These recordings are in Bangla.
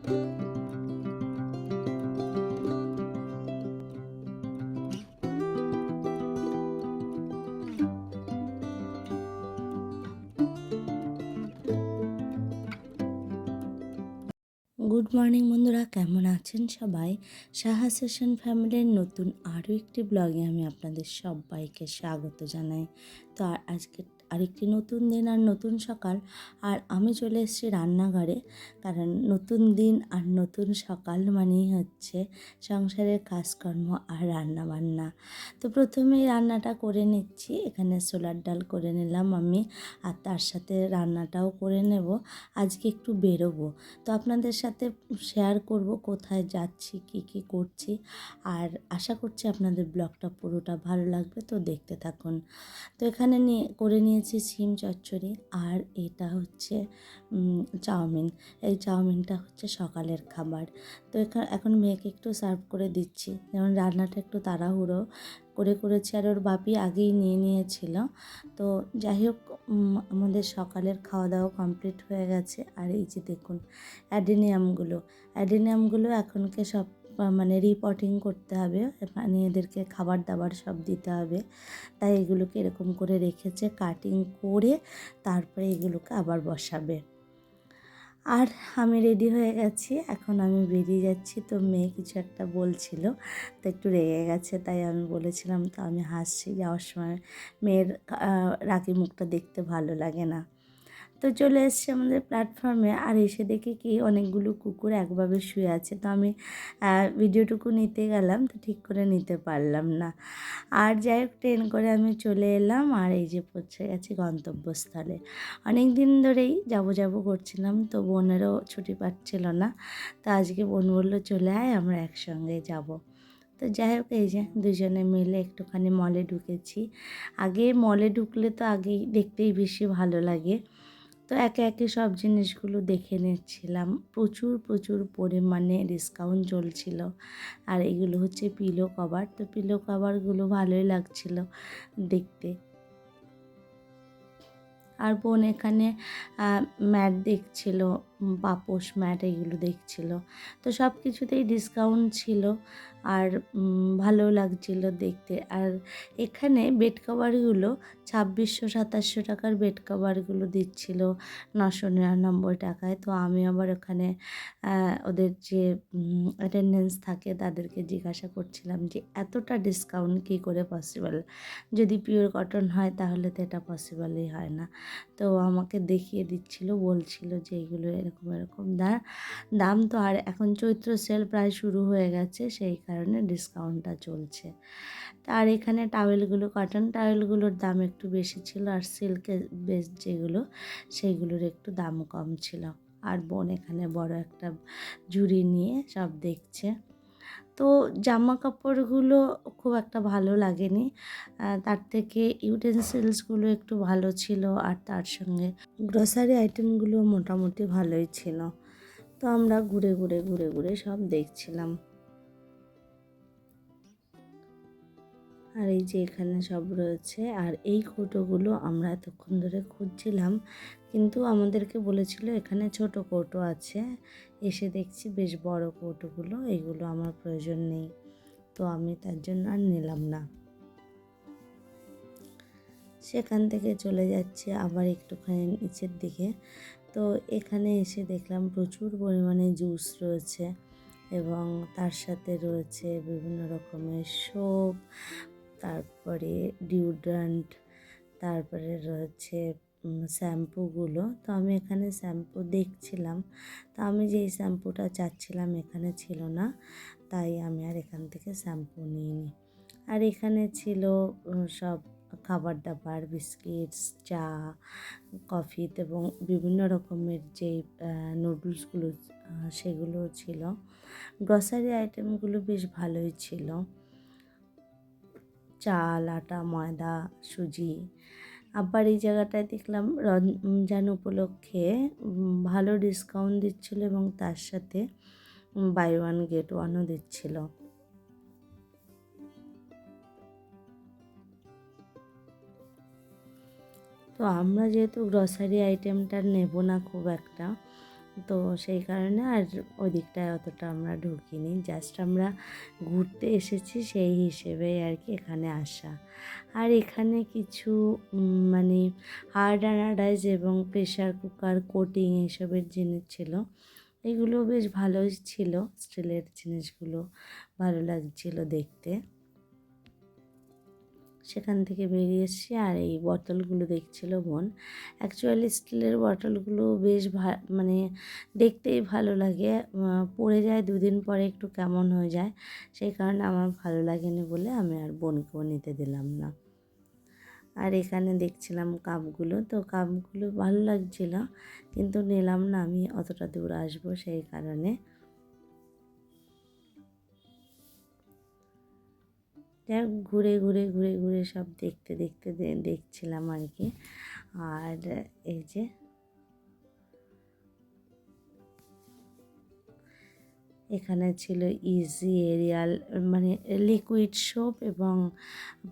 গুড মর্নিং বন্ধুরা, কেমন আছেন সবাই? সাহা সেশন ফ্যামিলির নতুন আরও একটি ব্লগে আমি আপনাদের সবাইকে স্বাগত জানাই। তো আজকে আরেকটি নতুন দিন আর নতুন সকাল, আর আমি চলে এসেছি রান্নাঘরে। কারণ নতুন দিন আর নতুন সকাল মানেই হচ্ছে সংসারের কাজকর্ম আর রান্না বান্না। তো প্রথমেই রান্নাটা করে নিচ্ছি। এখানে ছোলার ডাল করে নিলাম আমি, আর তার সাথে রান্নাটাও করে নেব। আজকে একটু বেরোবো, তো আপনাদের সাথে শেয়ার করব কোথায় যাচ্ছি, কি করছি। আর আশা করছি আপনাদের ব্লগটা পুরোটা ভালো লাগবে, তো দেখতে থাকুন। তো এখানে করে নিয়েছি সিম চচ্চড়ি, আর এটা হচ্ছে চাউমিন। এই চাউমিনটা হচ্ছে সকালের খাবার। তো এখন মেয়েকে একটু সার্ভ করে দিচ্ছি, যেমন রান্নাটা একটু তাড়াহুড়ো করেছি, আর ওর বাপি আগেই নিয়ে নিয়েছিল। তো যাই হোক, আমাদের সকালের খাওয়া দাওয়া কমপ্লিট হয়ে গেছে। আর এই যে দেখুন অ্যাডিনিয়ামগুলো এখনকে সব মানে রিপোর্টিং করতে হবে, মানে এদেরকে খাবার দাবার সব দিতে হবে। তাই এগুলোকে এরকম করে রেখেছে, কাটিং করে তারপরে এগুলোকে আবার বসাবে। আর আমি রেডি হয়ে গেছি, এখন আমি বেরিয়ে যাচ্ছি। তো মেয়ে কিছু একটা বলছিল, তো একটু রেগে গেছে, তাই আমি বলেছিলাম, তো আমি হাসছি যাওয়ার সময়। মেয়ের রাগী মুখটা দেখতে ভালো লাগে না। তো চলে এসেছি আমাদের প্ল্যাটফর্মে, আর এসে দেখি কি অনেকগুলো কুকুর একভাবে শুয়ে আছে। তো আমি ভিডিওটুকু নিতে গেলাম, তো ঠিক করে নিতে পারলাম না। আর যাই হোক, ট্রেন করে আমি চলে এলাম, আর এই যে পৌঁছে গেছি গন্তব্যস্থলে। অনেক দিন ধরেই যাব করছিলাম, তো বোনেরও ছুটি পাচ্ছিল না। তো আজকে বোন বললো চলে আয়, আমরা একসঙ্গে যাব। তো যাই হোক, এই যে দুজনে মিলে একটুখানি মলে ঢুকেছি। আগে মলে ঢুকলে তো আগেই দেখতেই বেশি ভালো লাগে। তো একে একে সব জিনিসগুলো দেখে নিচ্ছিলাম। প্রচুর পরিমাণে ডিসকাউন্ট চলছিল। আর এগুলো হচ্ছে পিলো কভার। তো পিলো কভারগুলো ভালোই লাগছিল দেখতে। আর বোন এখানে ম্যাট দেখছিল, পাপোশ ম্যাট এগুলো দেখছিল। তো সব কিছুতেই ডিসকাউন্ট ছিল, আর ভালো লাগছিল দেখতে। আর এখানে বেড কভারগুলো 2600-2700 টাকার বেড কভারগুলো দিচ্ছিল 999 টাকায়। তো আমি আবার ওখানে ওদের যে অ্যাটেন্ডেন্স থাকে তাদেরকে জিজ্ঞাসা করছিলাম যে এতটা ডিসকাউন্ট কী করে পসিবল? যদি পিওর কটন হয় তাহলে তো এটা পসিবলই হয় না। তো আমাকে দেখিয়ে দিচ্ছিল, বলছিল যে এগুলো এরকম দাম। তো আর এখন চৈত্র সেল প্রায় শুরু হয়ে গেছে, সেই কারণে ডিসকাউন্টটা চলছে। আর এখানে টাওয়েলগুলো, কটন টাওয়েলগুলোর দাম একটু বেশি ছিল, আর সিল্কের বেস যেগুলো সেইগুলোর একটু দাম কম ছিল। আর বোন এখানে বড় একটা ঝুড়ি নিয়ে সব দেখছে। তো জামা কাপড়গুলো খুব একটা ভালো লাগেনি, তার থেকে ইউটেন্সিলসগুলো একটু ভালো ছিল, আর তার সঙ্গে গ্রসারি আইটেমগুলো মোটামুটি ভালোই ছিল। তো আমরা ঘুরে সব দেখছিলাম। আর এই যে এখানে সব রয়েছে। আর এই কৌটোগুলো আমরা এতক্ষণ ধরে খুঁজছিলাম, কিন্তু আমাদেরকে বলেছিল এখানে ছোট কৌটো আছে। এসে দেখছি বেশ বড় কৌটোগুলো, এগুলো আমার প্রয়োজন নেই। তো আমি তার জন্য আর নিলাম না। সেখান থেকে চলে যাচ্ছে আবার একটুখানি নিচের দিকে। তো এখানে এসে দেখলাম প্রচুর পরিমাণে জুস রয়েছে, এবং তার সাথে রয়েছে বিভিন্ন রকমের সোপ, তারপরে ডিওড্রেন্ট, তারপরে রয়েছে শ্যাম্পুগুলো। তো আমি এখানে শ্যাম্পু দেখছিলাম, তো আমি যেই শ্যাম্পুটা চাচ্ছিলাম এখানে ছিল না, তাই আমি আর এখান থেকে শ্যাম্পু নিইনি। আর এখানে ছিল সব খাবার দাবার, বিস্কিটস, চা, কফি, এবং বিভিন্ন রকমের যেই নুডলসগুলো সেগুলো ছিল। গ্রসারি আইটেমগুলো বেশ ভালোই ছিল, চাল, আটা, ময়দা, সুজি। আবার এই জায়গাটায় দেখলাম রমজান উপলক্ষে ভালো ডিসকাউন্ট দিচ্ছিল, এবং তার সাথে বাই ওয়ান গেট ওয়ানও দিচ্ছিল। তো আমরা যেহেতু গ্রসারি আইটেমটা নেব না খুব একটা, তো সেই কারণে আর ওই দিকটায় অতটা আমরা ঢুকিনি, জাস্ট আমরা ঘুরতে এসেছি সেই হিসেবেই আর কি এখানে আসা। আর এখানে কিছু মানে হার্ড অ্যানাডাইজ এবং প্রেশার কুকার কোটিং এইসবের জিনিস ছিল, এগুলো বেশ ভালোই ছিল, স্টিলের জিনিসগুলো ভালো লাগছিল দেখতে। সেখান থেকে বেরিয়ে এসেছি আর এই বোতলগুলো দেখছিল বোন। অ্যাকচুয়ালি স্টিলের বোতলগুলো বেশ মানে দেখতেই ভালো লাগে, পড়ে যায় দুদিন পরে একটু কেমন হয়ে যায়, সেই কারণে আমার ভালো লাগেনি বলে আমি আর বোনকেও নিতে দিলাম না। আর এখানে দেখছিলাম কাপগুলো, তো কাপগুলো ভালো লাগছিল কিন্তু নিলাম না, আমি অতটা দূর আসবো সেই কারণে। যাই হোক ঘুরে ঘুরে ঘুরে ঘুরে সব দেখতে দেখতে দেখছিলাম আর কি। আর এই যে এখানে ছিল ইজি, এরিয়াল, মানে লিকুইড সোপ এবং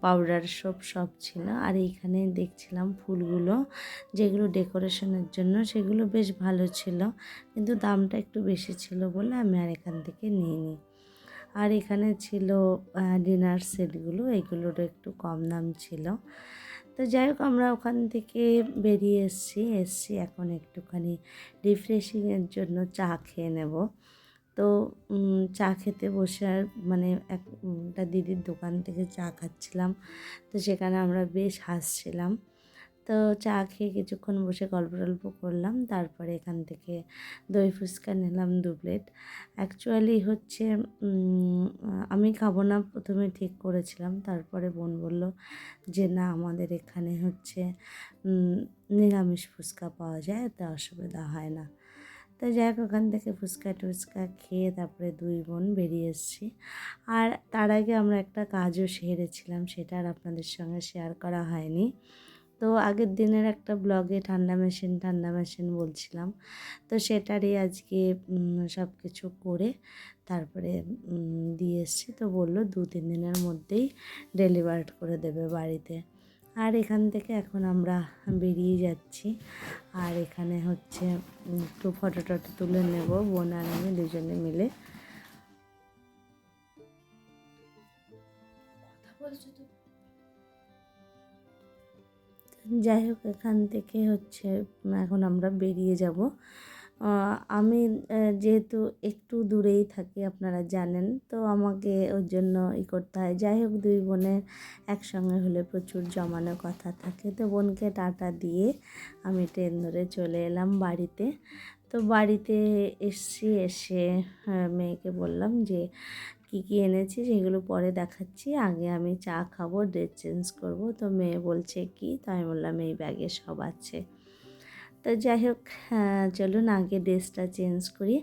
পাউডার সোপ সব ছিল। আর এইখানে দেখছিলাম ফুলগুলো যেগুলো ডেকোরেশনের জন্য, সেগুলো বেশ ভালো ছিল কিন্তু দামটা একটু বেশি ছিল বলে আমি আর এখান থেকে নিইনি। আর এখানে ছিল ডিনার সেটগুলো, এগুলোর একটু কম দাম ছিল। তো যাই হোক আমরা ওখান থেকে বেরিয়ে এসছি এখন একটুখানি রিফ্রেশিংয়ের জন্য চা খেয়ে নেব। তো চা খেতে বসে আর মানে একটা দিদির দোকান থেকে চা খাচ্ছিলাম, তো সেখানে আমরা বেশ হাসছিলাম। তো চা খেয়ে কিছুক্ষণ বসে গল্প টল্প করলাম, তারপরে এখান থেকে দই ফুচকা নিলাম 2 প্লেট। অ্যাকচুয়ালি হচ্ছে আমি খাবো না প্রথমে ঠিক করেছিলাম, তারপরে বোন বলল যে না আমাদের এখানে হচ্ছে নিরামিষ ফুচকা পাওয়া যায়, তো অসুবিধা হয় না। তো যাই হোক ওখান থেকে ফুচকা টুচকা খেয়ে তারপরে 2 বোন বেরিয়ে এসেছি। আর তার আগে আমরা একটা কাজও সেরেছিলাম, সেটা আর আপনাদের সঙ্গে শেয়ার করা হয়নি। তো আগের দিনের একটা ব্লগে ঠান্ডা মেশিন বলছিলাম, তো সেটারই আজকে সব কিছু করে তারপরে দিয়ে এসেছি। তো বললো 2-3 দিনের মধ্যেই ডেলিভার করে দেবে বাড়িতে। আর এখান থেকে এখন আমরা বেরিয়ে যাচ্ছি। আর এখানে হচ্ছে একটু ফটো টটো তুলে নেব বোন আর আমি দুজনে মিলে। যাই হোক এখান থেকে হচ্ছে এখন আমরা বেরিয়ে যাব। আমি যেহেতু একটু দূরেই থাকি আপনারা জানেন, তো আমাকে ওর জন্য করতে হয়। যাই হোক 2 বোনের একসঙ্গে হলে প্রচুর জমানো কথা থাকে। তো বোনকে টাটা দিয়ে আমি ট্রেন ধরে চলে এলাম বাড়িতে। তো বাড়িতে এসে মেয়েকে বললাম যে কী কী এনেছি সেগুলো পরে দেখাচ্ছি, আগে আমি চা খাবো, ড্রেস চেঞ্জ করব। তো মেয়ে বলছে কি, তো আমি বললাম এই ব্যাগে সব আছে। তো যাই হোক চলুন আগে ড্রেসটা চেঞ্জ করি,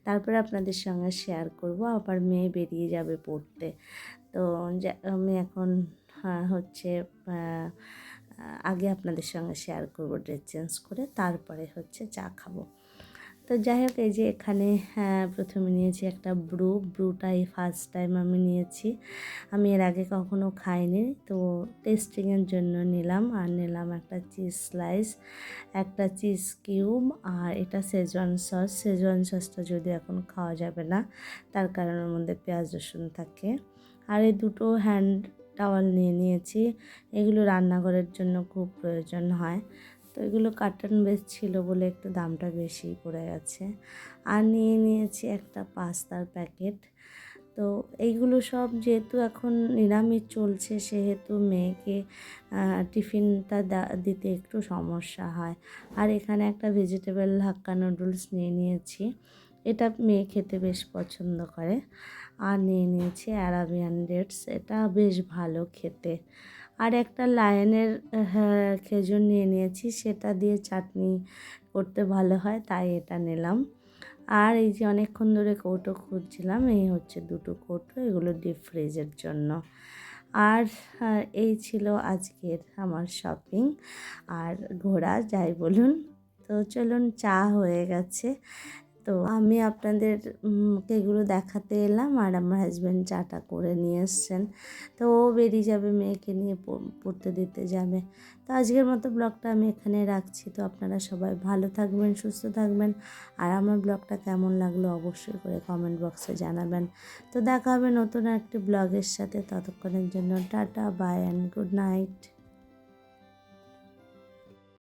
তারপরে আপনাদের সঙ্গে শেয়ার করব। আবার মেয়ে বেরিয়ে যাবে পড়তে। তো আমি এখন হচ্ছে আগে আপনাদের সঙ্গে শেয়ার করব ড্রেস চেঞ্জ করে, তারপরে হচ্ছে চা খাবো। তো যাই হোক এই যে এখানে প্রথমে নিয়েছি একটা ব্রুটা এই ফার্স্ট টাইম আমি নিয়েছি, আমি এর আগে কখনো খাইনি, তো টেস্টিংয়ের জন্য নিলাম। আর নিলাম একটা চিজ স্লাইস, একটা চিজ কিউব, আর এটা শেজওয়ান সসটা যদি এখন খাওয়া যাবে না, তার কারণ ওর মধ্যে পেঁয়াজ রসুন থাকে। আর এই দুটো হ্যান্ড টাওয়াল নিয়েছি, এগুলো রান্নাঘরের জন্য খুব প্রয়োজন হয়। তো এগুলো কার্টন বেস ছিল বলে একটু দামটা বেশি পড়ে গেছে। আর নিয়েছি একটা পাস্তার প্যাকেট। তো এইগুলো সব যেহেতু এখন নিরামিষ চলছে, সেহেতু মেয়েকে টিফিনটা দিতে একটু সমস্যা হয়। আর এখানে একটা ভেজিটেবল হাক্কা নুডলস নিয়েছি, এটা মেয়ে খেতে বেশ পছন্দ করে। আর নিয়েছি অ্যারাবিয়ান ডেটস, এটা বেশ ভালো খেতে। আর একটা লায়নের খেজুর নিয়েছি, সেটা দিয়ে চাটনি করতে ভালো হয়, তাই এটা নিলাম। আর এই যে অনেকক্ষণ ধরে কৌটো খুঁজছিলাম, এই হচ্ছে 2টো কৌটো, এগুলো ডিপ ফ্রিজের জন্য। আর এই ছিল আজকের আমার শপিং আর ঘোরা যাই বলুন। তো চলুন চা হয়ে গেছে, তো আমি আপনাদের কে এগুলো দেখাতে এলাম, আর আমার হাজব্যান্ড চাটা করে নিয়ে এসছেন। তো ও বেরিয়ে যাবে, মেয়েকে নিয়ে পড়তে দিতে যাবে। তো আজকের মতো ব্লগটা আমি এখানে রাখছি। তো আপনারা সবাই ভালো থাকবেন, সুস্থ থাকবেন, আর আমার ব্লগটা কেমন লাগলো অবশ্যই করে কমেন্ট বক্সে জানাবেন। তো দেখা হবে নতুন একটি ব্লগের সাথে। ততক্ষণের জন্য tata, bye and good night.